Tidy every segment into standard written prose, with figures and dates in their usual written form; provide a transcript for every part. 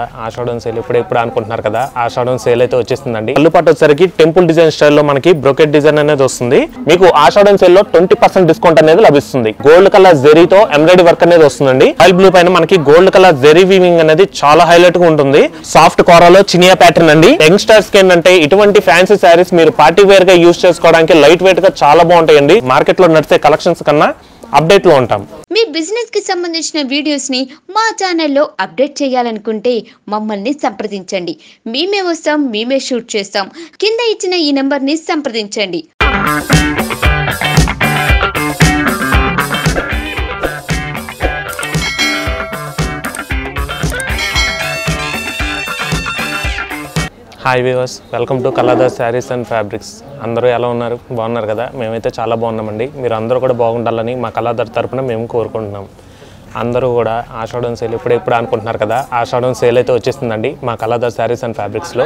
ఆషాఢం sale ఇప్పుడు అనుకుంటున్నారు కదా, ఆషాఢం సేల్ అయితే వచ్చేస్తుందండి. పళ్ళు పట్టు వచ్చేసరికి టెంపుల్ డిజైన్ స్టైల్లో మనకి బ్రోకెట్ డిజైన్ అనేది వస్తుంది. మీకు ఆషాఢం సేల్ లో 20% డిస్కౌంట్ అనేది లభిస్తుంది. గోల్డ్ కలర్ జెరీతో ఎంబ్రాయిడరీ వర్క్ అనేది వస్తుందండి. ఆయిల్ బ్లూ పైన మనకి గోల్డ్ కలర్ జెరీ వీవింగ్ అనేది చాలా హైలైట్ గా ఉంటుంది. సాఫ్ట్ కోరాలో చినియా ప్యాటర్న్ అండి. యంగ్స్టర్స్ కి ఏంటంటే ఇటువంటి ఫ్యాన్సీ శారీస్ మీరు పార్టీ వేర్ గా యూజ్ చేసుకోవడానికి లైట్ వెయిట్ గా చాలా బాగుంటాయండి. మార్కెట్ లో నడిచే కలెక్షన్స్ కన్నా అప్డేట్ లో ఉంటాం. మీ బిజినెస్ కి సంబంధించిన వీడియోస్ ని మా ఛానల్లో అప్డేట్ చేయాలనుకుంటే మమ్మల్ని సంప్రదించండి. మేమే వస్తాం, మేమే షూట్ చేస్తాం. కింద ఇచ్చిన ఈ నంబర్ ని సంప్రదించండి. Hi viewers, welcome to Kaladas sarees and fabrics. అందరూ ఎలా ఉన్నారు? బాగున్నారు కదా? మేమైతే చాలా బాగున్నామండి. మీరు అందరూ కూడా బాగుండాలని మా కళాదార్ తరపున మేము కోరుకుంటున్నాం. అందరూ కూడా ఆషాఢం సేల్ ఇప్పుడు అనుకుంటున్నారు కదా, ఆషాఢం సేల్ అయితే వచ్చేస్తుందండి మా కళాదార్ శారీస్ అండ్ ఫ్యాబ్రిక్స్లో.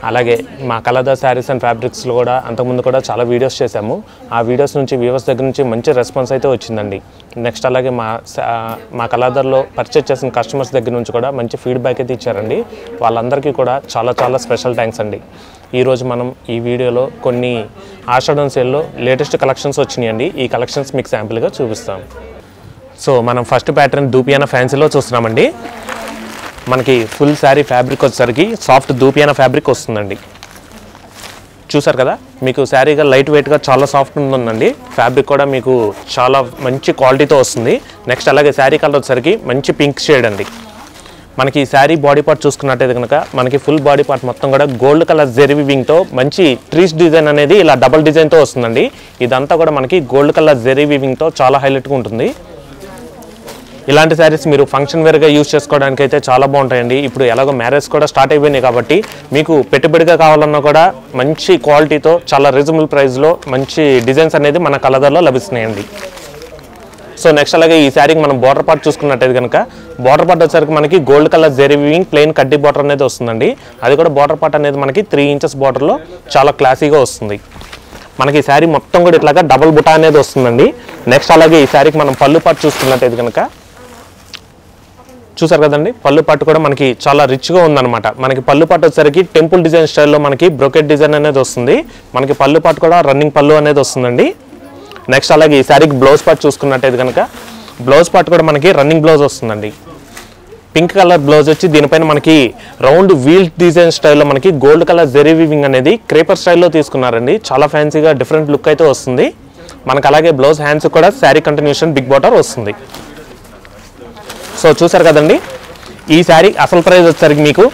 అలాగే మా కళాదార్ శారీస్ అండ్ ఫ్యాబ్రిక్స్లో కూడా అంతకుముందు కూడా చాలా వీడియోస్ చేశాము. ఆ వీడియోస్ నుంచి వ్యూవర్స్ దగ్గర నుంచి మంచి రెస్పాన్స్ అయితే వచ్చిందండి. నెక్స్ట్ అలాగే మా కళాదార్లో పర్చేజ్ చేసిన కస్టమర్స్ దగ్గర నుంచి కూడా మంచి ఫీడ్బ్యాక్ అయితే ఇచ్చారండి. వాళ్ళందరికీ కూడా చాలా చాలా స్పెషల్ థ్యాంక్స్ అండి. ఈరోజు మనం ఈ వీడియోలో కొన్ని ఆషాఢం సేల్లో లేటెస్ట్ కలెక్షన్స్ వచ్చినాయండి. ఈ కలెక్షన్స్ మీకు శాంపుల్గా చూపిస్తాం. సో మనం ఫస్ట్ ప్యాటర్న్ దూపియానా ఫ్యాన్సీలో చూస్తున్నామండి. మనకి ఫుల్ శారీ ఫ్యాబ్రిక్ వచ్చేసరికి సాఫ్ట్ దూపియానా ఫ్యాబ్రిక్ వస్తుందండి. చూసారు కదా, మీకు శారీగా లైట్ వెయిట్గా చాలా సాఫ్ట్ ఉందండి. ఫ్యాబ్రిక్ కూడా మీకు చాలా మంచి క్వాలిటీతో వస్తుంది. నెక్స్ట్ అలాగే శారీ కలర్ వచ్చేసరికి మంచి పింక్ షేడ్ అండి. మనకి ఈ శారీ బాడీ పార్ట్ చూసుకున్నట్టయితే కనుక మనకి ఫుల్ బాడీ పార్ట్ మొత్తం కూడా గోల్డ్ కలర్ జెరీ వీవింగ్తో మంచి ట్రీస్ డిజైన్ అనేది ఇలా డబల్ డిజైన్తో వస్తుందండి. ఇదంతా కూడా మనకి గోల్డ్ కలర్ జెరీ వీవింగ్తో చాలా హైలైట్గా ఉంటుంది. ఇలాంటి శారీస్ మీరు ఫంక్షన్ వేర్గా యూజ్ చేసుకోవడానికి అయితే చాలా బాగుంటాయండి. ఇప్పుడు ఎలాగో మ్యారేజ్ కూడా స్టార్ట్ అయిపోయినాయి కాబట్టి మీకు పెట్టుబడిగా కావాలన్నా కూడా మంచి క్వాలిటీతో చాలా రీజనబుల్ ప్రైస్లో మంచి డిజైన్స్ అనేది మన కలర్లో లభిస్తున్నాయండి. సో నెక్స్ట్ అలాగే ఈ శారీకి మనం బార్డర్ పార్ట్ చూసుకున్నట్టయితే కనుక బార్డర్ పార్ట్ వచ్చేసరికి మనకి gold colour zari weaving plain కడ్డీ బార్డర్ అనేది వస్తుందండి. అది కూడా బార్డర్ పార్ట్ అనేది మనకి 3 ఇంచెస్ బార్డర్లో చాలా క్లాసీగా వస్తుంది. మనకి ఈ శారీ మొత్తం కూడా ఇట్లాగా డబుల్ బుటా అనేది వస్తుందండి. నెక్స్ట్ అలాగే ఈ శారీకి మనం పళ్ళు పార్ట్ చూసుకున్నట్టయితే కనుక చూసారు కదండి, పళ్ళు పట్టు కూడా మనకి చాలా రిచ్గా ఉందన్నమాట. మనకి పళ్ళు పట్టు వచ్చేసరికి టెంపుల్ డిజైన్ స్టైల్లో మనకి బ్రోకెట్ డిజైన్ అనేది వస్తుంది. మనకి పళ్ళు పట్టు కూడా రన్నింగ్ పళ్ళు అనేది వస్తుందండి. నెక్స్ట్ అలాగే ఈ శారీకి బ్లౌజ్ పార్ట్ చూసుకున్నట్టయితే కనుక బ్లౌజ్ పార్ట్ కూడా మనకి రన్నింగ్ బ్లౌజ్ వస్తుందండి. పింక్ కలర్ బ్లౌజ్ వచ్చి దీనిపైన మనకి రౌండ్ వీల్ డిజైన్ స్టైల్లో మనకి గోల్డ్ కలర్ జెరీ వీవింగ్ అనేది క్రేపర్ స్టైల్లో తీసుకున్నారండి. చాలా ఫ్యాన్సీగా డిఫరెంట్ లుక్ అయితే వస్తుంది. మనకు అలాగే బ్లౌజ్ హ్యాండ్స్ కూడా శారీ కంటిన్యూషన్ బిగ్ బార్డర్ వస్తుంది. సో చూసారు కదండి, ఈ శారీ అసలు ప్రైస్ వచ్చేసరికి మీకు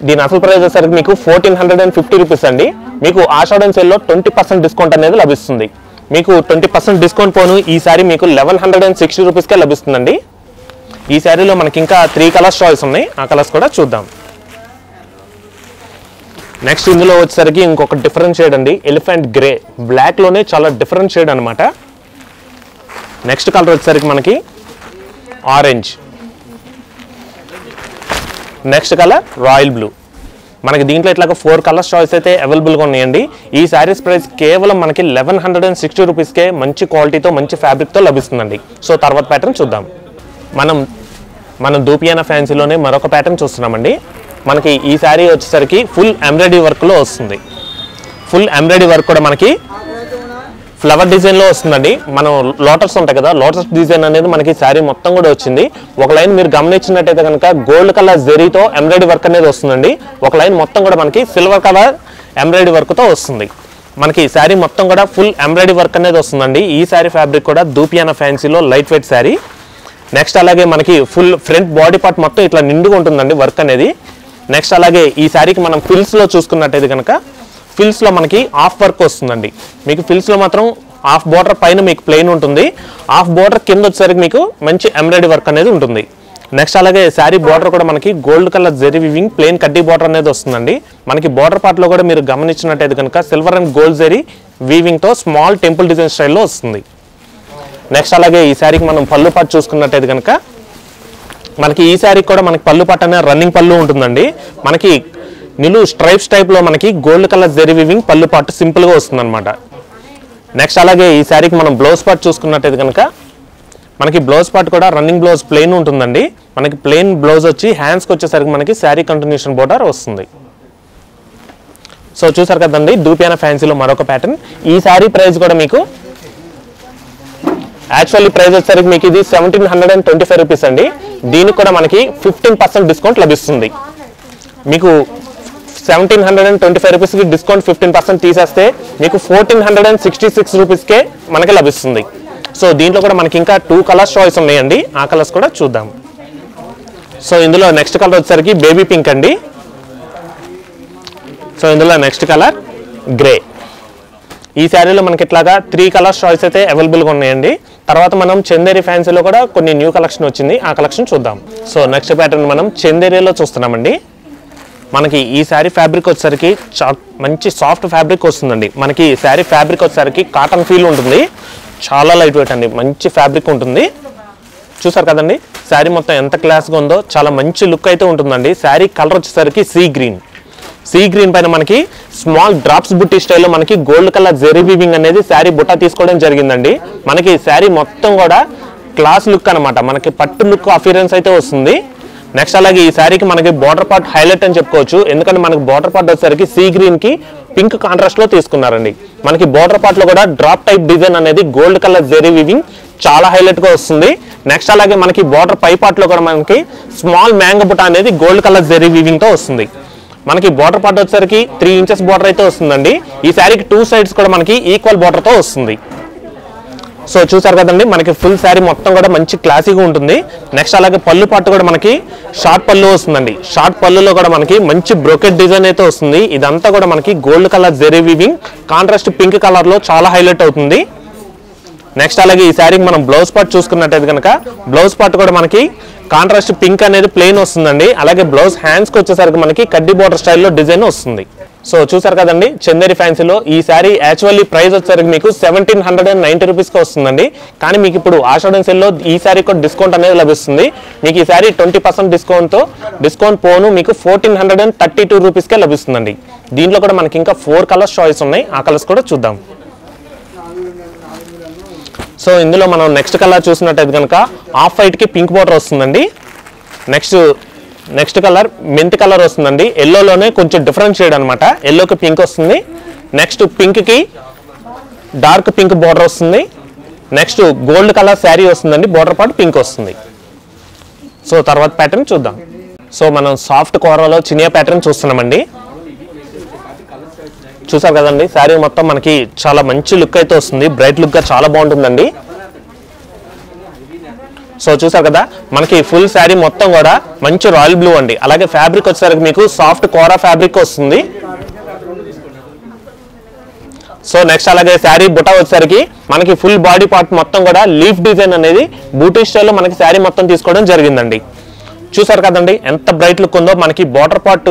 దీని అసలు ప్రైస్ వచ్చేసరికి మీకు 1450 రూపీస్ అండి. మీకు ఆషాఢం సేల్లో 20% డిస్కౌంట్ అనేది లభిస్తుంది. మీకు 20% డిస్కౌంట్ పోను ఈ శారీ మీకు 1160 రూపీస్కే లభిస్తుందండి. ఈ శారీలో మనకి ఇంకా 3 కలర్స్ చాయిస్ ఉన్నాయి. ఆ కలర్స్ కూడా చూద్దాం. నెక్స్ట్ ఇందులో వచ్చేసరికి ఇంకొక డిఫరెంట్ షేడ్ అండి, ఎలిఫెంట్ గ్రే బ్లాక్లోనే చాలా డిఫరెంట్ షేడ్ అనమాట. నెక్స్ట్ కలర్ వచ్చేసరికి మనకి orange. Next colour royal blue. మనకి దీంట్లో ఇట్లాగా 4 కలర్స్ చాయిస్ అయితే అవైలబుల్గా ఉన్నాయండి. ఈ శారీస్ ప్రైస్ కేవలం మనకి 1160 రూపీస్కే మంచి క్వాలిటీతో మంచి ఫ్యాబ్రిక్తో లభిస్తుందండి. సో తర్వాత ప్యాటర్న్ చూద్దాం. మనం దూపియానా ఫ్యాన్సీలోనే మరొక ప్యాటర్న్ చూస్తున్నామండి. మనకి ఈ శారీ వచ్చేసరికి ఫుల్ ఎంబ్రాయిడరీ వర్క్లో వస్తుంది. ఫుల్ ఎంబ్రాయిడరీ వర్క్ కూడా మనకి ఫ్లవర్ డిజైన్లో వస్తుందండి. మనం లోటస్ ఉంటాయి కదా, లోటస్ డిజైన్ అనేది మనకి శారీ మొత్తం కూడా వచ్చింది. ఒక లైన్ మీరు గమనించినట్టయితే కనుక గోల్డ్ కలర్ జెరీతో ఎంబ్రాయిడరీ వర్క్ అనేది వస్తుందండి. ఒక లైన్ మొత్తం కూడా మనకి సిల్వర్ కలర్ ఎంబ్రాయిడరీ వర్క్తో వస్తుంది. మనకి శారీ మొత్తం కూడా ఫుల్ ఎంబ్రాయిడరీ వర్క్ అనేది వస్తుందండి. ఈ శారీ ఫ్యాబ్రిక్ కూడా దూపియానా ఫ్యాన్సీలో లైట్ వెయిట్ శారీ. నెక్స్ట్ అలాగే మనకి ఫుల్ ఫ్రంట్ బాడీ పార్ట్ మొత్తం ఇట్లా నిండుగా ఉంటుందండి వర్క్ అనేది. నెక్స్ట్ అలాగే ఈ శారీకి మనం ఫిల్స్లో చూసుకున్నట్టయితే కనుక ఫిల్స్లో మనకి హాఫ్ వర్క్ వస్తుందండి. మీకు ఫిల్స్లో మాత్రం హాఫ్ బార్డర్ పైన మీకు ప్లెయిన్ ఉంటుంది, హాఫ్ బార్డర్ కింద వచ్చేసరికి మీకు మంచి ఎంబ్రాయిడరీ వర్క్ అనేది ఉంటుంది. నెక్స్ట్ అలాగే శారీ బార్డర్ కూడా మనకి gold colour zari weaving plain కడ్డీ బార్డర్ అనేది వస్తుందండి. మనకి బార్డర్ పార్ట్లో కూడా మీరు గమనించినట్టయితే కనుక సిల్వర్ అండ్ గోల్డ్ జెరీ వీవింగ్తో స్మాల్ టెంపుల్ డిజైన్ స్టైల్లో వస్తుంది. నెక్స్ట్ అలాగే ఈ శారీకి మనం పళ్ళు పార్ట్ చూసుకున్నట్టయితే కనుక మనకి ఈ శారీకి కూడా మనకి పళ్ళు పార్ట్ అనేది రన్నింగ్ పళ్ళు ఉంటుందండి. మనకి నిలువు స్ట్రైప్స్ టైప్లో మనకి గోల్డ్ కలర్ జెరీ వీవింగ్ పళ్ళు పార్ట్ సింపుల్గా వస్తుంది అనమాట. నెక్స్ట్ అలాగే ఈ శారీకి మనం బ్లౌజ్ పార్ట్ చూసుకున్నట్టయితే కనుక మనకి బ్లౌజ్ పార్ట్ కూడా రన్నింగ్ బ్లౌజ్ ప్లెయిన్ ఉంటుందండి. మనకి ప్లెయిన్ బ్లౌజ్ వచ్చి హ్యాండ్స్కి వచ్చేసరికి మనకి శారీ కంటిన్యూషన్ బోర్డర్ వస్తుంది. సో చూసారు కదండి దూపియానా ఫ్యాన్సీలో మరొక ప్యాటర్న్. ఈ శారీ ప్రైస్ కూడా మీకు యాక్చువల్లీ ప్రైస్ వచ్చేసరికి మీకు ఇది 1725 రూపీస్ అండి. దీనికి కూడా మనకి 15% డిస్కౌంట్ లభిస్తుంది. మీకు 1725 రూపీస్కి డిస్కౌంట్ 15% తీసేస్తే మీకు 1466 రూపీస్కే మనకి లభిస్తుంది. సో దీంట్లో కూడా మనకి ఇంకా 2 కలర్స్ చాయిస్ ఉన్నాయండి. ఆ కలర్స్ కూడా చూద్దాం. సో ఇందులో నెక్స్ట్ కలర్ వచ్చేసరికి బేబీ పింక్ అండి. సో ఇందులో నెక్స్ట్ కలర్ గ్రే. ఈ శారీలో మనకి ఇట్లాగా 3 కలర్స్ చాయిస్ అయితే అవైలబుల్గా ఉన్నాయండి. తర్వాత మనం చందేరి ఫ్యాన్సీలో కూడా కొన్ని న్యూ కలెక్షన్ వచ్చింది. ఆ కలెక్షన్ చూద్దాం. సో నెక్స్ట్ ప్యాటర్న్ మనం చందేరిలో చూస్తున్నామండి. మనకి ఈ శారీ ఫ్యాబ్రిక్ వచ్చేసరికి మంచి సాఫ్ట్ ఫ్యాబ్రిక్ వస్తుందండి. మనకి శారీ ఫ్యాబ్రిక్ వచ్చేసరికి కాటన్ ఫీల్ ఉంటుంది. చాలా లైట్ వెయిట్ అండి, మంచి ఫ్యాబ్రిక్ ఉంటుంది. చూసారు కదండి శారీ మొత్తం ఎంత క్లాస్గా ఉందో, చాలా మంచి లుక్ అయితే ఉంటుందండి. శారీ కలర్ వచ్చేసరికి సీ గ్రీన్ పైన మనకి స్మాల్ డ్రాప్స్ బుట్టి స్టైల్లో మనకి గోల్డ్ కలర్ జెరీ వీవింగ్ అనేది శారీ బుట్ట తీసుకోవడం జరిగిందండి. మనకి శారీ మొత్తం కూడా క్లాస్ లుక్ అనమాట, మనకి పట్టు లుక్ అఫిరెన్స్ అయితే వస్తుంది. నెక్స్ట్ అలాగే ఈ శారీకి మనకి బార్డర్ పార్ట్ హైలైట్ అని చెప్పుకోవచ్చు. ఎందుకంటే మనకి బార్డర్ పార్ట్ వచ్చేసరికి సీ గ్రీన్ కి పింక్ కాంట్రాస్ట్ లో తీసుకున్నారండి. మనకి బార్డర్ పార్ట్ లో కూడా డ్రాప్ టైప్ డిజైన్ అనేది గోల్డ్ కలర్ జెరీ వీవింగ్ చాలా హైలైట్ గా వస్తుంది. నెక్స్ట్ అలాగే మనకి బార్డర్ పై పార్ట్ లో కూడా మనకి స్మాల్ మ్యాంగో బుట్ట అనేది గోల్డ్ కలర్ జెరీ వీవింగ్ తో వస్తుంది. మనకి బార్డర్ పార్ట్ వచ్చేసరికి 3 ఇంచెస్ బార్డర్ అయితే వస్తుందండి. ఈ శారీకి 2 సైడ్స్ కూడా మనకి ఈక్వల్ బార్డర్ తో వస్తుంది. సో చూసారు కదండి మనకి ఫుల్ శారీ మొత్తం కూడా మంచి క్లాసీగా ఉంటుంది. నెక్స్ట్ అలాగే పళ్ళు పార్ట్ కూడా మనకి షార్ట్ పళ్ళు వస్తుందండి. షార్ట్ పళ్ళులో కూడా మనకి మంచి బ్రోకెట్ డిజైన్ అయితే వస్తుంది. ఇదంతా కూడా మనకి gold colour zari weaving contrast pink colour లో చాలా హైలైట్ అవుతుంది. నెక్స్ట్ అలాగే ఈ శారీకి మనం బ్లౌజ్ పార్ట్ చూసుకున్నట్టయితే కనుక బ్లౌజ్ పార్ట్ కూడా మనకి కాంట్రాస్ట్ పింక్ అనేది ప్లెయిన్ వస్తుందండి. అలాగే బ్లౌజ్ హ్యాండ్స్కి వచ్చేసరికి మనకి కడ్డీ బోర్డర్ స్టైల్లో డిజైన్ వస్తుంది. సో చూసారు కదండి చందేరి ఫ్యాన్సీలో ఈ శారీ యాక్చువల్లీ ప్రైస్ వచ్చేసరికి మీకు 1790 రూపీస్కి వస్తుందండి. కానీ మీకు ఇప్పుడు ఆషాఢం సేల్లో ఈ శారీ కూడా డిస్కౌంట్ అనేది లభిస్తుంది. మీకు ఈ శారీ 20% డిస్కౌంట్ పోను మీకు 1432 రూపీస్కే లభిస్తుందండి. దీంట్లో కూడా మనకి ఇంకా 4 కలర్స్ చాయిస్ ఉన్నాయి. ఆ కలర్స్ కూడా చూద్దాం. సో ఇందులో మనం నెక్స్ట్ కలర్ చూసినట్టయితే కనుక ఆఫ్ వైట్కి పింక్ బార్డర్ వస్తుందండి. నెక్స్ట్ కలర్ మెంత్ కలర్ వస్తుందండి. ఎల్లోలోనే కొంచెం డిఫరెంట్ షేడ్ అనమాట. ఎల్లోకి పింక్ వస్తుంది. నెక్స్ట్ పింక్కి డార్క్ పింక్ బార్డర్ వస్తుంది. నెక్స్ట్ గోల్డ్ కలర్ శారీ వస్తుందండి. బార్డర్ పార్ట్ పింక్ వస్తుంది. సో తర్వాత ప్యాటర్న్ చూద్దాం. సో మనం సాఫ్ట్ కోరాలో చినియా ప్యాటర్న్ చూస్తున్నామండి. చూసారు కదండి శారీ మొత్తం మనకి చాలా మంచి లుక్ అయితే వస్తుంది. బ్రైట్ లుక్గా చాలా బాగుంటుందండి. సో చూసారు కదా మనకి ఫుల్ శారీ మొత్తం కూడా మంచి రాయల్ బ్లూ అండి. అలాగే ఫ్యాబ్రిక్ వచ్చేసరికి మీకు సాఫ్ట్ కోరా ఫ్యాబ్రిక్ వస్తుంది. సో నెక్స్ట్ అలాగే శారీ బుటా వచ్చేసరికి మనకి ఫుల్ బాడీ పార్ట్ మొత్తం కూడా లీఫ్ డిజైన్ అనేది బూటీ స్టైల్లో మనకి శారీ మొత్తం తీసుకోవడం జరిగిందండి. చూసారు కదండి ఎంత బ్రైట్ లుక్ ఉందో. మనకి బార్డర్ పార్ట్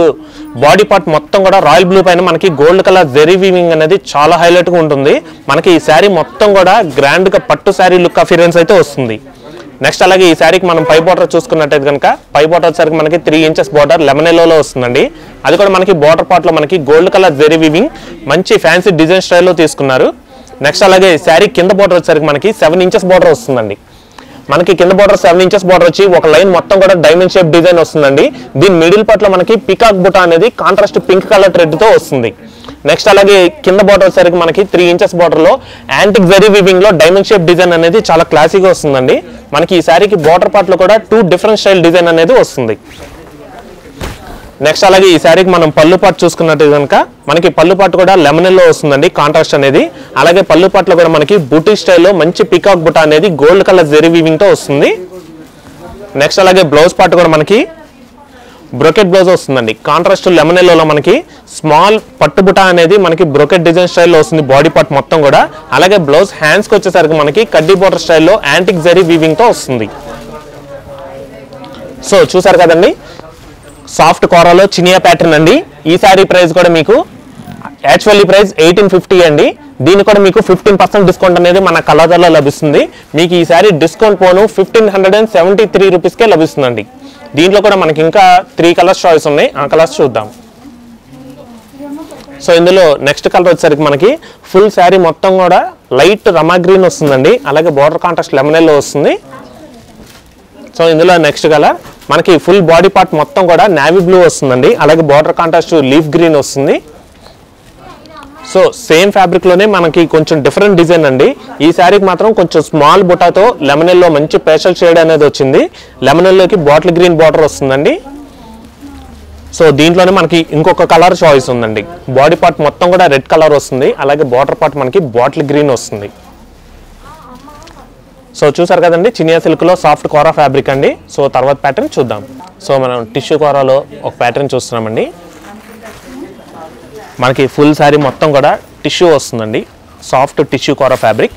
బాడీ పార్ట్ మొత్తం కూడా రాయల్ బ్లూ పైన మనకి గోల్డ్ కలర్ జెరీ వీవింగ్ అనేది చాలా హైలైట్ గా ఉంటుంది. మనకి ఈ శారీ మొత్తం కూడా గ్రాండ్ గా పట్టు శారీ లుక్ అఫిరెన్స్ అయితే వస్తుంది. నెక్స్ట్ అలాగే ఈ శారీకి మనం పై బార్డర్ చూసుకున్నట్టయితే కనుక పై బార్డర్ వచ్చేసరికి మనకి 3 ఇంచెస్ బార్డర్ లెమన్ ఎల్లోలో వస్తుందండి. అది కూడా మనకి బార్డర్ పార్ట్ లో మనకి గోల్డ్ కలర్ జెరీ వీవింగ్ మంచి ఫ్యాన్సీ డిజైన్ స్టైల్లో తీసుకున్నారు. నెక్స్ట్ అలాగే శారీ కింద బార్డర్ వచ్చేసరికి మనకి 7 ఇంచెస్ బార్డర్ వస్తుందండి. మనకి కింద బార్డర్ 7 ఇంచెస్ బార్డర్ వచ్చి ఒక లైన్ మొత్తం కూడా డైమండ్ షేప్ డిజైన్ వస్తుందండి. దీని మిడిల్ పార్ట్ లో మనకి పికాక్ బుటా అనేది కాంట్రాస్ట్ పింక్ కలర్ థ్రెడ్ తో వస్తుంది. నెక్స్ట్ అలాగే కింద బార్డర్ వచ్చేసరికి మనకి 3 ఇంచెస్ బార్డర్ లో యాంటిక్ జెరీ వీవింగ్ లో డైమండ్ షేప్ డిజైన్ అనేది చాలా క్లాసీగా వస్తుందండి. మనకి ఈ శారీకి బార్డర్ పార్ట్ లో కూడా 2 డిఫరెంట్ స్టైల్ డిజైన్ అనేది వస్తుంది. నెక్స్ట్ అలాగే ఈ శారీకి మనం పళ్ళు పార్ట్ చూసుకున్నట్టు కనుక మనకి పళ్ళు పార్ట్ కూడా లెమన్ ఎల్లో వస్తుందండి కాంట్రాస్ట్ అనేది. అలాగే పళ్ళు పార్ట్ లో కూడా మనకి బూటీ స్టైల్లో మంచి పికాక్ బుటా అనేది గోల్డ్ కలర్ జెరీ వీవింగ్ తో వస్తుంది. నెక్స్ట్ అలాగే బ్లౌజ్ పార్ట్ కూడా మనకి బ్రోకెట్ బ్లౌజ్ వస్తుందండి. కాంట్రాస్ట్ లెమన్ ఎల్లోలో మనకి స్మాల్ పట్టు బుటా అనేది మనకి బ్రోకెట్ డిజైన్ స్టైల్లో వస్తుంది బాడీ పార్ట్ మొత్తం కూడా. అలాగే బ్లౌజ్ హ్యాండ్స్ కి వచ్చేసరికి మనకి కడ్డీ బోర్డర్ స్టైల్లో యాంటిక్ జెరీ వీవింగ్ తో వస్తుంది. సో చూసారు కదండి సాఫ్ట్ కోరాలో చినియా ప్యాటర్న్ అండి. ఈ శారీ ప్రైస్ కూడా మీకు యాక్చువల్లీ ప్రైస్ 1850 అండి. దీని కూడా మీకు 15% డిస్కౌంట్ అనేది మన కలర్లో లభిస్తుంది. మీకు ఈ శారీ డిస్కౌంట్ పోను 1573 రూపీస్కే లభిస్తుందండి. దీంట్లో కూడా మనకి ఇంకా 3 కలర్స్ చాయిస్ ఉన్నాయి. ఆ కలర్స్ చూద్దాం. సో ఇందులో నెక్స్ట్ కలర్ వచ్చేసరికి మనకి ఫుల్ శారీ మొత్తం కూడా లైట్ రమా గ్రీన్ వస్తుందండి, అలాగే బార్డర్ కాంట్రాస్ట్ లెమన్ ఎల్లో వస్తుంది. సో ఇందులో నెక్స్ట్ కలర్ మనకి ఫుల్ బాడీ పార్ట్ మొత్తం కూడా నేవీ బ్లూ వస్తుందండి, అలాగే బార్డర్ కాంట్రాస్ట్ లీఫ్ గ్రీన్ వస్తుంది. సో సేమ్ ఫ్యాబ్రిక్లోనే మనకి కొంచెం డిఫరెంట్ డిజైన్ అండి. ఈ శారీకి మాత్రం కొంచెం స్మాల్ బుటాతో లెమన్ ఎల్లో మంచి పేస్టల్ షేడ్ అనేది వచ్చింది. లెమన్ ఎల్లోకి బాటిల్ గ్రీన్ బార్డర్ వస్తుందండి. సో దీంట్లోనే మనకి ఇంకొక కలర్ చాయిస్ ఉందండి. బాడీ పార్ట్ మొత్తం కూడా రెడ్ కలర్ వస్తుంది, అలాగే బార్డర్ పార్ట్ మనకి బాటిల్ గ్రీన్ వస్తుంది. సో చూసారు కదండి, చినియా సిల్క్లో సాఫ్ట్ కోరా ఫ్యాబ్రిక్ అండి. సో తర్వాత ప్యాటర్న్ చూద్దాం. సో మనం టిష్యూ కోరాలో ఒక ప్యాటర్న్ చూస్తున్నామండి. మనకి ఫుల్ శారీ మొత్తం కూడా టిష్యూ వస్తుందండి, సాఫ్ట్ టిష్యూ కోరా ఫ్యాబ్రిక్.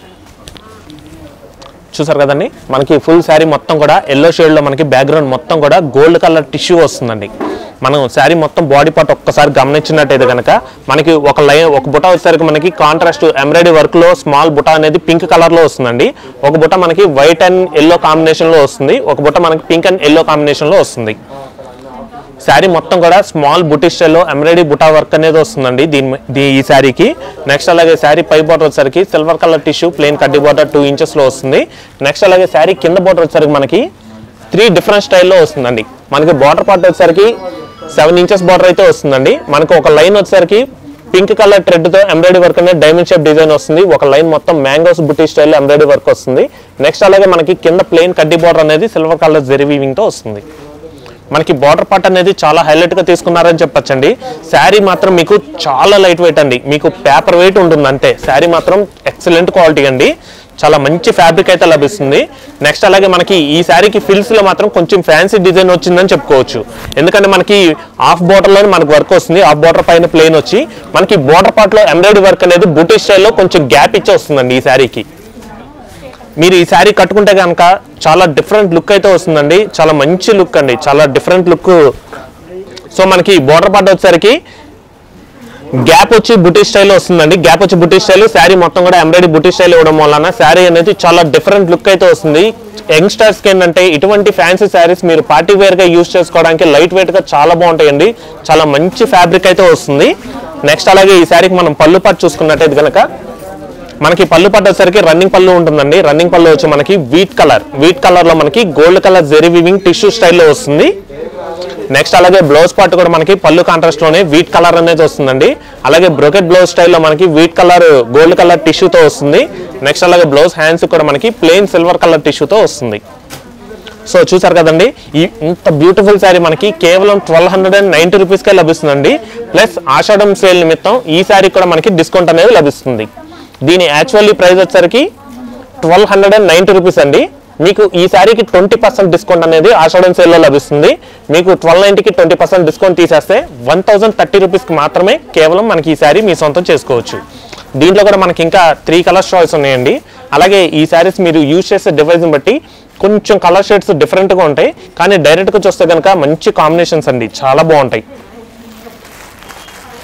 చూసారు కదండి, మనకి ఫుల్ శారీ మొత్తం కూడా ఎల్లో షేడ్లో మనకి బ్యాక్గ్రౌండ్ మొత్తం కూడా గోల్డ్ కలర్ టిష్యూ వస్తుందండి. మనం శారీ మొత్తం బాడీ పార్ట్ ఒక్కసారి గమనించినట్టయితే కనుక మనకి ఒక బుటా వచ్చేసరికి మనకి కాంట్రాస్ట్ ఎంబ్రాయిడరీ వర్క్లో స్మాల్ బుటా అనేది పింక్ కలర్లో వస్తుందండి. ఒక బుట్ట మనకి వైట్ అండ్ ఎల్లో కాంబినేషన్లో వస్తుంది, ఒక బుట్ట మనకి పింక్ అండ్ ఎల్లో కాంబినేషన్లో వస్తుంది. శారీ మొత్తం కూడా స్మాల్ బుటీ స్టైల్లో ఎంబ్రాయిడరీ బుటా వర్క్ అనేది వస్తుందండి ఈ శారీకి. నెక్స్ట్ అలాగే శారీ పై బార్డర్ వచ్చేసరికి సిల్వర్ కలర్ టిష్యూ ప్లెయిన్ కడ్డీ బార్డర్ 2 ఇంచెస్లో వస్తుంది. నెక్స్ట్ అలాగే శారీ కింద బార్డర్ వచ్చేసరికి మనకి 3 డిఫరెంట్ స్టైల్లో వస్తుందండి. మనకి బార్డర్ పార్ట్ వచ్చేసరికి 7 ఇంచెస్ బార్డర్ అయితే వస్తుందండి. మనకు ఒక లైన్ వచ్చేసరికి పింక్ కలర్ థ్రెడ్తో ఎంబ్రాయిడరీ వర్క్ అనేది డైమండ్ షేప్ డిజైన్ వస్తుంది. ఒక లైన్ మొత్తం మ్యాంగోస్ బుటీ స్టైల్లో ఎంబ్రాయిడరీ వర్క్ వస్తుంది. నెక్స్ట్ అలాగే మనకి కింద ప్లెయిన్ కడ్డీ బార్డర్ అనేది సిల్వర్ కలర్ జెరీ వీవింగ్తో వస్తుంది. మనకి బార్డర్ పార్ట్ అనేది చాలా హైలైట్గా తీసుకున్నారని చెప్పొచ్చండి. శారీ మాత్రం మీకు చాలా లైట్ వెయిట్ అండి, మీకు పేపర్ వెయిట్ ఉంటుంది అంతే. శారీ మాత్రం ఎక్సలెంట్ క్వాలిటీ అండి, చాలా మంచి ఫ్యాబ్రిక్ అయితే లభిస్తుంది. నెక్స్ట్ అలాగే మనకి ఈ శారీకి ఫిల్స్లో మాత్రం కొంచెం ఫ్యాన్సీ డిజైన్ వచ్చిందని చెప్పుకోవచ్చు. ఎందుకంటే మనకి హాఫ్ బార్డర్లోనే మనకు వర్క్ వస్తుంది, హాఫ్ బార్డర్ పైన ప్లెయిన్ వచ్చి మనకి బార్డర్ పార్ట్లో ఎంబ్రాయిడరీ వర్క్ అనేది బూటీ స్టైల్లో కొంచెం గ్యాప్ ఇచ్చి వస్తుందండి ఈ శారీకి. మీరు ఈ శారీ కట్టుకుంటే కనుక చాలా డిఫరెంట్ లుక్ అయితే వస్తుందండి, చాలా మంచి లుక్ అండి, చాలా డిఫరెంట్ లుక్. సో మనకి బార్డర్ పార్ట్ వచ్చేసరికి గ్యాప్ వచ్చి బుటీ స్టైల్ వస్తుందండి, గ్యాప్ వచ్చి బుటీ స్టైల్. శారీ మొత్తం కూడా ఎంబ్రాయిడరీ బుటీ స్టైల్ ఇవ్వడం వలన శారీ అనేది చాలా డిఫరెంట్ లుక్ అయితే వస్తుంది. యంగ్స్టర్స్కి ఏంటంటే ఇటువంటి ఫ్యాన్సీ శారీస్ మీరు పార్టీ వేర్గా యూజ్ చేసుకోవడానికి లైట్ వెయిట్గా చాలా బాగుంటాయండి, చాలా మంచి ఫ్యాబ్రిక్ అయితే వస్తుంది. నెక్స్ట్ అలాగే ఈ శారీకి మనం పళ్ళు పార్ట్ చూసుకున్నట్టయితే కనుక మనకి పళ్ళు పార్ట్ వచ్చేసరికి రన్నింగ్ పళ్ళు ఉంటుందండి. రన్నింగ్ పళ్ళు వచ్చి మనకి వీట్ కలర్లో మనకి gold colour zari weaving tissue స్టైల్లో వస్తుంది. నెక్స్ట్ అలాగే బ్లౌజ్ పార్ట్ కూడా మనకి పళ్ళు కాంట్రాస్ట్లోనే వీట్ కలర్ అనేది వస్తుందండి. అలాగే బ్రోకెట్ బ్లౌజ్ స్టైల్లో మనకి వీట్ కలర్ గోల్డ్ కలర్ టిష్యూతో వస్తుంది. నెక్స్ట్ అలాగే బ్లౌజ్ హ్యాండ్స్ కూడా మనకి ప్లెయిన్ సిల్వర్ కలర్ టిష్యూతో వస్తుంది. సో చూసారు కదండి, ఇంత బ్యూటిఫుల్ శారీ మనకి కేవలం 1290 రూపీస్కే లభిస్తుందండి. ప్లస్ ఆషాఢం సేల్ నిమిత్తం ఈ శారీ కూడా మనకి డిస్కౌంట్ అనేది లభిస్తుంది. దీని యాక్చువల్లీ ప్రైస్ వచ్చేసరికి 1290 రూపీస్ అండి. మీకు ఈ శారీకి 20% డిస్కౌంట్ అనేది ఆషాఢం సేల్లో లభిస్తుంది. మీకు 1290కి 20% డిస్కౌంట్ తీసేస్తే 1030 రూపీస్కి మాత్రమే కేవలం మనకి ఈ శారీ మీ సొంతం చేసుకోవచ్చు. దీంట్లో కూడా మనకి ఇంకా 3 కలర్ చాయిస్ ఉన్నాయండి. అలాగే ఈ శారీస్ మీరు యూజ్ చేసే డివైస్ని బట్టి కొంచెం కలర్ షేడ్స్ డిఫరెంట్గా ఉంటాయి, కానీ డైరెక్ట్గా చూస్తే కనుక మంచి కాంబినేషన్స్ అండి, చాలా బాగుంటాయి.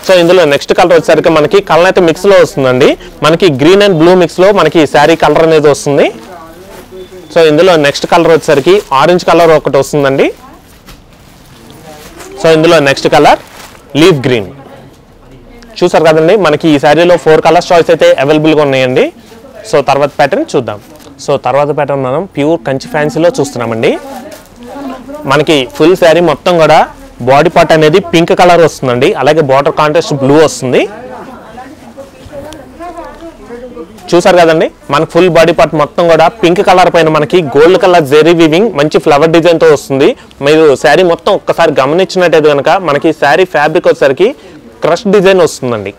సో ఇందులో నెక్స్ట్ కలర్ వచ్చేసరికి మనకి కలర్ అయితే మిక్స్లో వస్తుందండి. మనకి గ్రీన్ అండ్ బ్లూ మిక్స్లో మనకి శారీ కలర్ అనేది వస్తుంది. సో ఇందులో నెక్స్ట్ కలర్ వచ్చేసరికి ఆరెంజ్ కలర్ ఒకటి వస్తుందండి. సో ఇందులో నెక్స్ట్ కలర్ లీఫ్ గ్రీన్. చూసారు కదండి, మనకి ఈ శారీలో 4 కలర్స్ చాయిస్ అయితే అవైలబుల్గా ఉన్నాయండి. సో తర్వాత ప్యాటర్న్ చూద్దాం. సో తర్వాత ప్యాటర్న్ మనం ప్యూర్ కంచి ఫ్యాన్సీలో చూస్తున్నామండి. మనకి ఫుల్ శారీ మొత్తం కూడా బాడీ పార్ట్ అనేది పింక్ కలర్ వస్తుందండి, అలాగే బార్డర్ కాంట్రాస్ట్ బ్లూ వస్తుంది. చూసారు కదండి, మనకి ఫుల్ బాడీ పార్ట్ మొత్తం కూడా పింక్ కలర్ పైన మనకి గోల్డ్ కలర్ జెరీ వీవింగ్ మంచి ఫ్లవర్ డిజైన్తో వస్తుంది. మీరు శారీ మొత్తం ఒక్కసారి గమనించినట్టయితే కనుక మనకి శారీ ఫ్యాబ్రిక్ వచ్చేసరికి క్రష్ డిజైన్ వస్తుందండి.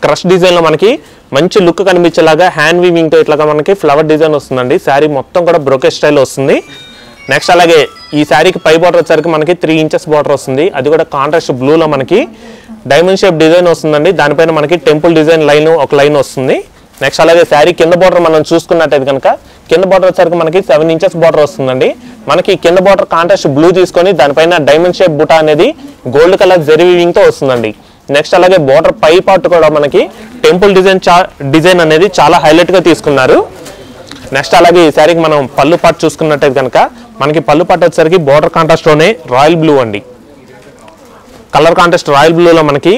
క్రష్ డిజైన్లో మనకి మంచి లుక్ కనిపించేలాగా హ్యాండ్ వీవింగ్తో ఇట్లాగా మనకి ఫ్లవర్ డిజైన్ వస్తుందండి. శారీ మొత్తం కూడా బ్రోకెట్ స్టైల్ వస్తుంది. నెక్స్ట్ అలాగే ఈ శారీకి పై బార్డర్ వచ్చేసరికి మనకి 3 ఇంచెస్ బార్డర్ వస్తుంది, అది కూడా కాంట్రాస్ట్ బ్లూలో మనకి డైమండ్ షేప్ డిజైన్ వస్తుందండి. దానిపైన మనకి టెంపుల్ డిజైన్ లైన్ ఒక లైన్ వస్తుంది. నెక్స్ట్ అలాగే శారీ కింద బార్డర్ మనం చూసుకున్నట్టయితే కనుక కింద బార్డర్ వచ్చేసరికి మనకి 7 ఇంచెస్ బార్డర్ వస్తుందండి. మనకి కింద బార్డర్ కాంట్రాస్ట్ బ్లూ తీసుకొని దానిపైన డైమండ్ షేప్ బుటా అనేది గోల్డ్ కలర్ జెరీ వీవింగ్తో వస్తుందండి. నెక్స్ట్ అలాగే బార్డర్ పై పార్ట్ కూడా మనకి టెంపుల్ డిజైన్ అనేది చాలా హైలైట్గా తీసుకున్నారు. నెక్స్ట్ అలాగే ఈ శారీకి మనం పళ్ళు పార్ట్ చూసుకున్నట్టయితే కనుక మనకి పళ్ళు పార్ట్ వచ్చేసరికి బార్డర్ కాంట్రాస్ట్లోనే రాయల్ బ్లూ అండి. కలర్ కాంట్రాస్ట్ రాయల్ బ్లూలో మనకి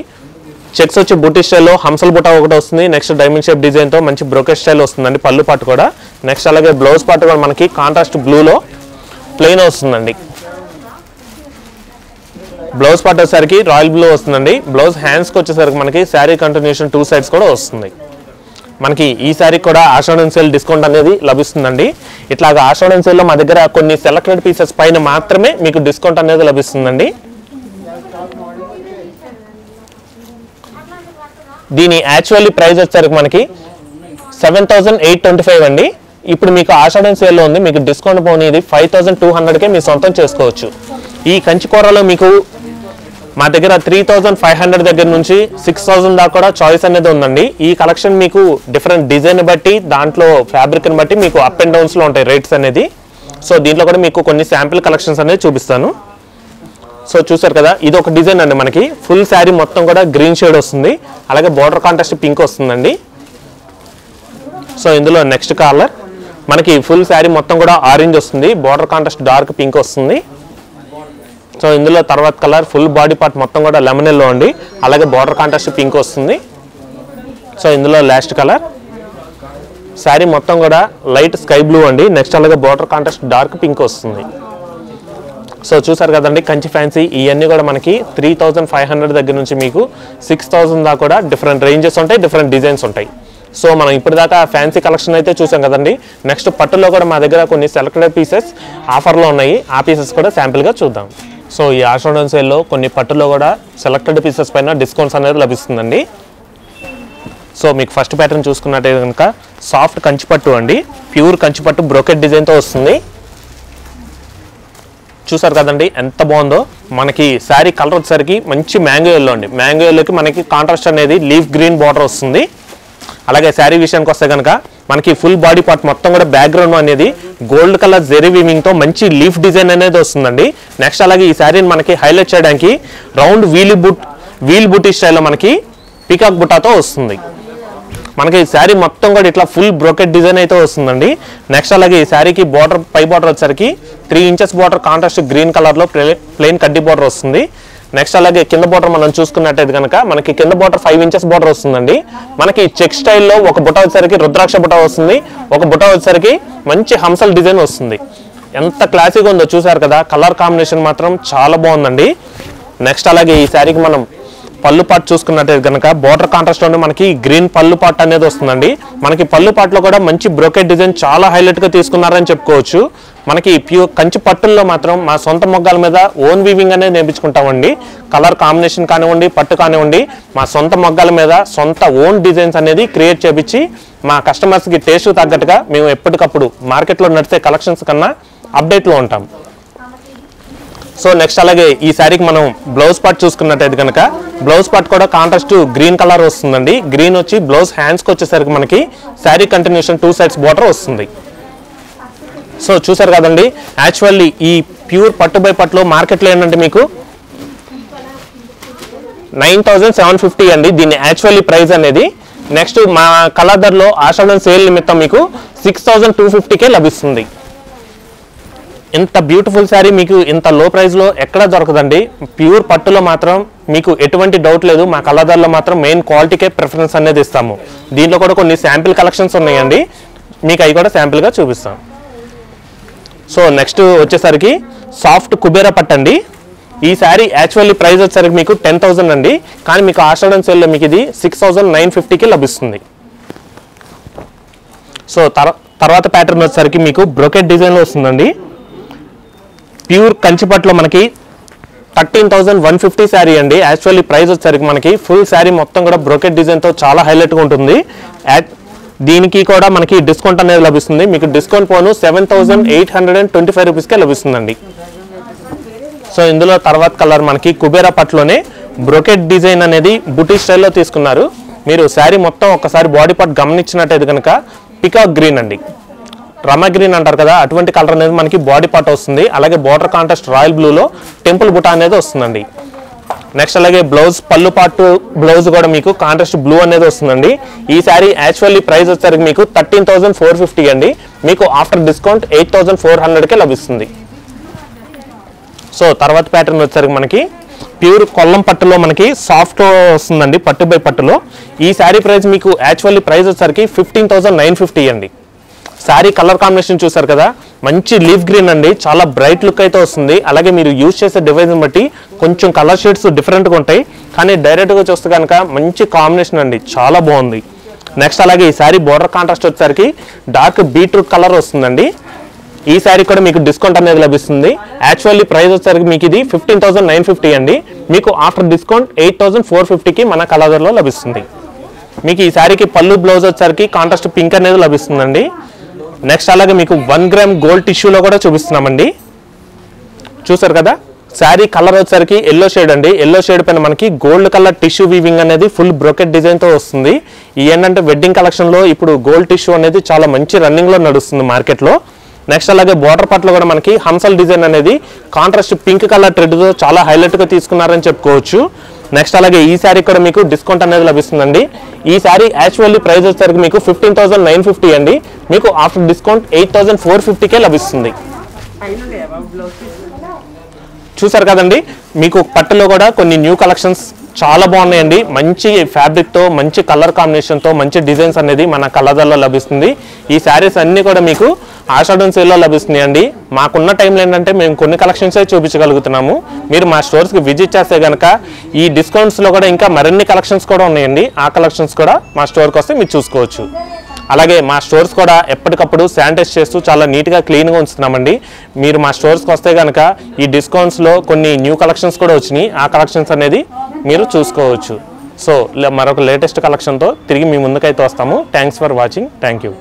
చెక్స్ వచ్చి బూటీ స్టైల్లో హంసల్ బుటా ఒకటి వస్తుంది. నెక్స్ట్ డైమండ్ షేప్ డిజైన్తో మంచి బ్రోకెట్ స్టైల్ వస్తుందండి పళ్ళు పాటు కూడా. నెక్స్ట్ అలాగే బ్లౌజ్ పాటు కూడా మనకి కాంట్రాస్ట్ బ్లూలో ప్లెయిన్ వస్తుందండి. బ్లౌజ్ పాటు వచ్చేసరికి రాయల్ బ్లూ వస్తుందండి. బ్లౌజ్ హ్యాండ్స్కి వచ్చేసరికి మనకి శారీ కంటిన్యూషన్ 2 సైడ్స్ కూడా వస్తుంది. మనకి ఈ శారీ కూడా ఆషాఢం సేల్ డిస్కౌంట్ అనేది లభిస్తుందండి. ఇట్లాగా ఆషాఢం సేల్లో మా దగ్గర కొన్ని సెలెక్టెడ్ పీసెస్ పైన మాత్రమే మీకు డిస్కౌంట్ అనేది లభిస్తుందండి. దీని యాక్చువల్లీ ప్రైస్ వచ్చేసరికి మనకి 7,825 అండి. ఇప్పుడు మీకు ఆషాఢం సేల్లో ఉంది, మీకు డిస్కౌంట్ పోనీ 5,200కే మీ సొంతం చేసుకోవచ్చు. ఈ కంచి కూరలో మీకు మా దగ్గర 3,500 దగ్గర నుంచి 6,000 దాకా కూడా చాయిస్ అనేది ఉందండి. ఈ కలెక్షన్ మీకు డిఫరెంట్ డిజైన్ బట్టి దాంట్లో ఫ్యాబ్రిక్ని బట్టి మీకు అప్ అండ్ డౌన్స్లో ఉంటాయి రేట్స్ అనేది. సో దీంట్లో కూడా మీకు కొన్ని శాంపిల్ కలెక్షన్స్ అనేది చూపిస్తాను. సో చూసారు కదా, ఇది ఒక డిజైన్ అండి. మనకి ఫుల్ శారీ మొత్తం కూడా గ్రీన్ షేడ్ వస్తుంది, అలాగే బార్డర్ కాంట్రాస్ట్ పింక్ వస్తుందండి. సో ఇందులో నెక్స్ట్ కలర్ మనకి ఫుల్ శారీ మొత్తం కూడా ఆరెంజ్ వస్తుంది, బార్డర్ కాంట్రాస్ట్ డార్క్ పింక్ వస్తుంది. సో ఇందులో తర్వాత కలర్ ఫుల్ బాడీ పార్ట్ మొత్తం కూడా లెమన్ ఎల్లో అండి, అలాగే బార్డర్ కాంట్రాస్ట్ పింక్ వస్తుంది. సో ఇందులో లాస్ట్ కలర్ శారీ మొత్తం కూడా లైట్ స్కై బ్లూ అండి. నెక్స్ట్ అలాగే బార్డర్ కాంట్రాస్ట్ డార్క్ పింక్ వస్తుంది. సో చూసారు కదండి కంచి ఫ్యాన్సీ, ఇవన్నీ కూడా మనకి 3,500 దగ్గర నుంచి మీకు 6,000 దాకా కూడా డిఫరెంట్ రేంజెస్ ఉంటాయి, డిఫరెంట్ డిజైన్స్ ఉంటాయి. సో మనం ఇప్పటిదాకా ఫ్యాన్సీ కలెక్షన్ అయితే చూసాం కదండి. నెక్స్ట్ పట్టులో కూడా మా దగ్గర కొన్ని సెలెక్టెడ్ పీసెస్ ఆఫర్లో ఉన్నాయి, ఆ పీసెస్ కూడా శాంపిల్గా చూద్దాం. సో ఈ ఆషాఢం సేల్లో కొన్ని పట్టులో కూడా సెలెక్టెడ్ పీసెస్ పైన డిస్కౌంట్స్ అనేది లభిస్తుందండి. సో మీకు ఫస్ట్ ప్యాటర్న్ చూసుకున్నట్టయితే కనుక సాఫ్ట్ కంచిపట్టు అండి, ప్యూర్ కంచిపట్టు బ్రోకెట్ డిజైన్తో వస్తుంది. చూసారు కదండి ఎంత బాగుందో. మనకి శారీ కలర్ వచ్చేసరికి మంచి మ్యాంగో ఎల్లో అండి. మ్యాంగో ఎల్లోకి మనకి కాంట్రాస్ట్ అనేది లీఫ్ గ్రీన్ బార్డర్ వస్తుంది. అలాగే శారీ విషయానికి వస్తే కనుక మనకి ఫుల్ బాడీ పార్ట్ మొత్తం కూడా బ్యాక్గ్రౌండ్ అనేది గోల్డ్ కలర్ జెరీ వీవింగ్తో మంచి లీఫ్ డిజైన్ అనేది వస్తుందండి. నెక్స్ట్ అలాగే ఈ శారీని మనకి హైలైట్ చేయడానికి రౌండ్ వీల్ బూటీ స్టైల్లో మనకి పీకాక్ బుటాతో వస్తుంది. మనకి ఈ శారీ మొత్తం కూడా ఇట్లా ఫుల్ బ్రోకెట్ డిజైన్ అయితే వస్తుందండి. నెక్స్ట్ అలాగే ఈ శారీకి బార్డర్ పై బార్డర్ వచ్చేసరికి 3 ఇంచెస్ బార్డర్ కాంట్రాస్ట్ గ్రీన్ కలర్లో ప్లెయిన్ కడ్డీ బార్డర్ వస్తుంది. నెక్స్ట్ అలాగే కింద బార్డర్ మనం చూసుకున్నట్టయితే కనుక మనకి కింద బార్డర్ 5 ఇంచెస్ బార్డర్ వస్తుందండి. మనకి చెక్ స్టైల్లో ఒక బుట్ట వచ్చేసరికి రుద్రాక్ష బుట్ట వస్తుంది, ఒక బుట్ట వచ్చేసరికి మంచి హంసల్ డిజైన్ వస్తుంది. ఎంత క్లాసీగా ఉందో చూసారు కదా, కలర్ కాంబినేషన్ మాత్రం చాలా బాగుందండి. నెక్స్ట్ అలాగే ఈ శారీకి మనం పళ్ళు పాటు చూసుకున్నట్టయితే కనుక బార్డర్ కాంట్రాస్ట్ లో మనకి గ్రీన్ పళ్ళు పాటు అనేది వస్తుందండి. మనకి పళ్ళు పాటులో కూడా మంచి బ్రోకెట్ డిజైన్ చాలా హైలైట్ గా తీసుకున్నారని చెప్పుకోవచ్చు. మనకి ప్యూర్ కంచి పట్టుల్లో మాత్రం మా సొంత మొగ్గాల మీద ఓన్ వీవింగ్ అనేది నేర్పించుకుంటామండి. కలర్ కాంబినేషన్ కానివ్వండి, పట్టు కానివ్వండి, మా సొంత మొగ్గాల మీద సొంత ఓన్ డిజైన్స్ అనేది క్రియేట్ చేపించి మా కస్టమర్స్కి టేస్ట్ తగ్గట్టుగా మేము ఎప్పటికప్పుడు మార్కెట్లో నడిచే కలెక్షన్స్ కన్నా అప్డేట్లో ఉంటాం. సో నెక్స్ట్ అలాగే ఈ శారీకి మనం బ్లౌజ్ పార్ట్ చూసుకున్నట్టయితే కనుక బ్లౌజ్ పార్ట్ కూడా కాంట్రాస్ట్ గ్రీన్ కలర్ వస్తుందండి. గ్రీన్ వచ్చి బ్లౌజ్ హ్యాండ్స్కి వచ్చేసరికి మనకి శారీ కంటిన్యూషన్ 2 సైడ్స్ బార్డర్ వస్తుంది. సో చూసారు కదండి, యాక్చువల్లీ ఈ ప్యూర్ పట్టు బై పట్టులో మార్కెట్లో ఏంటంటే మీకు 9,750 అండి దీని యాక్చువల్లీ ప్రైస్ అనేది. నెక్స్ట్ మా కలర్లో ఆషాఢం సేల్ నిమిత్తం మీకు 6,250కే లభిస్తుంది. ఇంత బ్యూటిఫుల్ శారీ మీకు ఇంత లో ప్రైస్లో ఎక్కడ దొరకదండి. ప్యూర్ పట్టులో మాత్రం మీకు ఎటువంటి డౌట్ లేదు, మా కలర్లో మాత్రం మెయిన్ క్వాలిటీకే ప్రిఫరెన్స్ అనేది ఇస్తాము. దీంట్లో కూడా కొన్ని శాంపిల్ కలెక్షన్స్ ఉన్నాయండి, మీకు అవి కూడా శాంపిల్గా చూపిస్తాం. సో నెక్స్ట్ వచ్చేసరికి సాఫ్ట్ కుబేరా పట్టు అండి. ఈ శారీ యాక్చువల్లీ ప్రైస్ వచ్చేసరికి మీకు 10,000 అండి, కానీ మీకు ఆషాఢం సేల్లో మీకు ఇది 6,950కి లభిస్తుంది. సో తర్వాత ప్యాటర్న్ వచ్చేసరికి మీకు బ్రోకెట్ డిజైన్లో వస్తుందండి. ప్యూర్ కంచిపట్టులో మనకి 13,150 శారీ అండి. యాక్చువల్లీ ప్రైస్ వచ్చేసరికి మనకి ఫుల్ శారీ మొత్తం కూడా బ్రోకెట్ డిజైన్తో చాలా హైలైట్గా ఉంటుంది. దీనికి కూడా మనకి డిస్కౌంట్ అనేది లభిస్తుంది. మీకు డిస్కౌంట్ పోను 7,825 రూపీస్కే లభిస్తుందండి. సో ఇందులో తర్వాత కలర్ మనకి కుబేరా పట్టులోనే బ్రోకెట్ డిజైన్ అనేది బుటీ స్టైల్లో తీసుకున్నారు. మీరు శారీ మొత్తం ఒక్కసారి బాడీ పార్ట్ గమనించినట్టయితే కనుక పికాక్ గ్రీన్ అండి, రమా గ్రీన్ అంటారు కదా, అటువంటి కలర్ అనేది మనకి బాడీ పార్ట్ వస్తుంది. అలాగే బార్డర్ కాంట్రాస్ట్ రాయల్ బ్లూలో టెంపుల్ బుటా అనేది వస్తుందండి. నెక్స్ట్ అలాగే బ్లౌజ్ పళ్ళు పార్ట్ బ్లౌజ్ కూడా మీకు కాంట్రాస్ట్ బ్లూ అనేది వస్తుందండి. ఈ శారీ యాక్చువల్లీ ప్రైస్ వచ్చేసరికి మీకు 13,450 అండి, మీకు ఆఫ్టర్ డిస్కౌంట్ 8,400కే లభిస్తుంది. సో తర్వాత ప్యాటర్న్ వచ్చేసరికి మనకి ప్యూర్ కొల్లం పట్టులో మనకి సాఫ్ట్ వస్తుందండి, పట్టు బై పట్టులో. ఈ శారీ ప్రైస్ మీకు యాక్చువల్లీ ప్రైస్ వచ్చేసరికి 15,950 అండి. శారీ కలర్ కాంబినేషన్ చూసారు కదా, మంచి లీఫ్ గ్రీన్ అండి, చాలా బ్రైట్ లుక్ అయితే వస్తుంది. అలాగే మీరు యూజ్ చేసే డివైస్ని బట్టి కొంచెం కలర్ షేడ్స్ డిఫరెంట్గా ఉంటాయి, కానీ డైరెక్ట్గా చూస్తే కనుక మంచి కాంబినేషన్ అండి, చాలా బాగుంది. నెక్స్ట్ అలాగే ఈ శారీ బోర్డర్ కాంట్రాస్ట్ వచ్చేసరికి డార్క్ బీట్రూట్ కలర్ వస్తుందండి. ఈ శారీ కూడా మీకు డిస్కౌంట్ అనేది లభిస్తుంది. యాక్చువల్లీ ప్రైస్ వచ్చేసరికి మీకు ఇది 15,950 అండి. మీకు ఆఫ్టర్ డిస్కౌంట్ 8,450కి మన కలర్లో లభిస్తుంది. మీకు ఈ శారీకి పళ్ళు బ్లౌజ్ వచ్చేసరికి కాంట్రాస్ట్ పింక్ అనేది లభిస్తుందండి. నెక్స్ట్ అలాగే మీకు 1 గ్రామ్ గోల్డ్ టిష్యూలో కూడా చూపిస్తున్నామండి. చూసారు కదా, శారీ కలర్ వచ్చేసరికి ఎల్లో షేడ్ అండి. ఎల్లో షేడ్ పైన మనకి గోల్డ్ కలర్ టిష్యూ వీవింగ్ అనేది ఫుల్ బ్రోకెట్ డిజైన్తో వస్తుంది. ఈ ఏంటంటే వెడ్డింగ్ కలెక్షన్లో ఇప్పుడు గోల్డ్ టిష్యూ అనేది చాలా మంచి రన్నింగ్లో నడుస్తుంది మార్కెట్లో. నెక్స్ట్ అలాగే బోర్డర్ పట్ల కూడా మనకి హంసల్ డిజైన్ అనేది కాంట్రాస్ట్ పింక్ కలర్ థ్రెడ్తో చాలా హైలైట్గా తీసుకున్నారని చెప్పుకోవచ్చు. నెక్స్ట్ అలాగే ఈ శారీ కూడా మీకు డిస్కౌంట్ అనేది లభిస్తుందండి. ఈ శారీ యాక్చువల్లీ ప్రైస్ వచ్చేసరికి మీకు 15,950 అండి. మీకు ఆఫ్టర్ డిస్కౌంట్ 8,450కే లభిస్తుంది. చూసారు కదండి, మీకు పట్టులో కూడా కొన్ని న్యూ కలెక్షన్స్ చాలా బాగున్నాయండి. మంచి ఫ్యాబ్రిక్తో, మంచి కలర్ కాంబినేషన్తో, మంచి డిజైన్స్ అనేది మన కలర్లో లభిస్తుంది. ఈ శారీస్ అన్నీ కూడా మీకు ఆషాఢం సేల్లో లభిస్తున్నాయండి. మాకున్న టైంలో ఏంటంటే మేము కొన్ని కలెక్షన్సే చూపించగలుగుతున్నాము. మీరు మా స్టోర్స్కి విజిట్ చేస్తే కనుక ఈ డిస్కౌంట్స్లో కూడా ఇంకా మరిన్ని కలెక్షన్స్ కూడా ఉన్నాయండి. ఆ కలెక్షన్స్ కూడా మా స్టోర్కి వస్తే మీరు చూసుకోవచ్చు. అలాగే మా స్టోర్స్ కూడా ఎప్పటికప్పుడు శానిటైజ్ చేస్తూ చాలా నీట్గా క్లీన్గా ఉంచుతున్నామండి. మీరు మా స్టోర్స్కి వస్తే కనుక ఈ డిస్కౌంట్స్లో కొన్ని న్యూ కలెక్షన్స్ కూడా వచ్చినాయి. ఆ కలెక్షన్స్ అనేది మీరు చూసుకోవచ్చు. సో మరొక లేటెస్ట్ కలెక్షన్తో తిరిగి మీ ముందుకైతే వస్తాము. Thanks for watching. Thank you.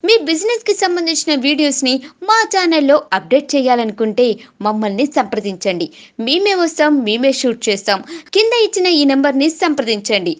Me business కి సంబంధించిన వీడియోస్ ని మా ఛానల్లో అప్డేట్ చేయాలనుకుంటే మమ్మల్ని సంప్రదించండి. మేమే వస్తాం, మేమే షూట్ చేస్తాం. కింద ఇచ్చిన ఈ నెంబర్ ని సంప్రదించండి.